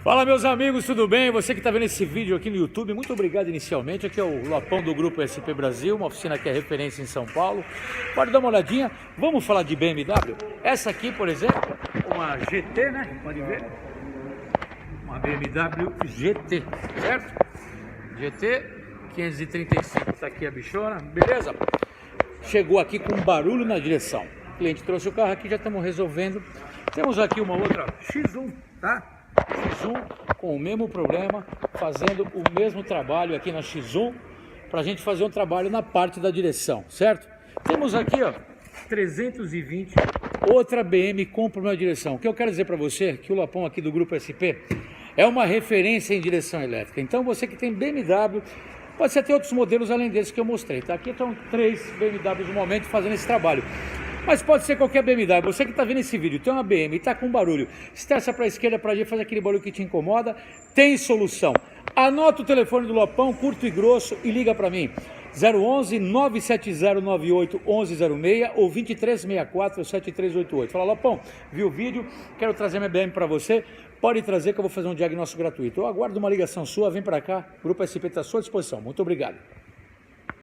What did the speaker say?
Fala, meus amigos, tudo bem? Você que está vendo esse vídeo aqui no YouTube, muito obrigado inicialmente. Aqui é o Lopão do Grupo SP Brasil, uma oficina que é referência em São Paulo. Pode dar uma olhadinha. Vamos falar de BMW? Essa aqui, por exemplo, uma GT, né? Pode ver. Uma BMW GT, certo? GT 535, está aqui a bichona, beleza? Chegou aqui com um barulho na direção. O cliente trouxe o carro aqui, já estamos resolvendo. Temos aqui uma outra X1, tá? X1 com o mesmo problema, fazendo o mesmo trabalho aqui na X1, para a gente fazer um trabalho na parte da direção, certo? Temos aqui, ó, 320, outra BM com problema de direção. O que eu quero dizer para você é que o Lopão aqui do Grupo SP é uma referência em direção elétrica. Então você que tem BMW, pode ser até outros modelos além desses que eu mostrei, tá? Aqui estão 3 BMWs no momento fazendo esse trabalho. Mas pode ser qualquer BMW. Você que está vendo esse vídeo, tem uma BM e está com barulho, estressa para a esquerda, para a direita, faz aquele barulho que te incomoda, tem solução. Anota o telefone do Lopão, curto e grosso, e liga para mim. 011 970 98 1106 ou 2364 7388. Fala, Lopão, viu o vídeo? Quero trazer minha BM para você. Pode trazer que eu vou fazer um diagnóstico gratuito. Eu aguardo uma ligação sua, vem para cá. O Grupo SP está à sua disposição. Muito obrigado.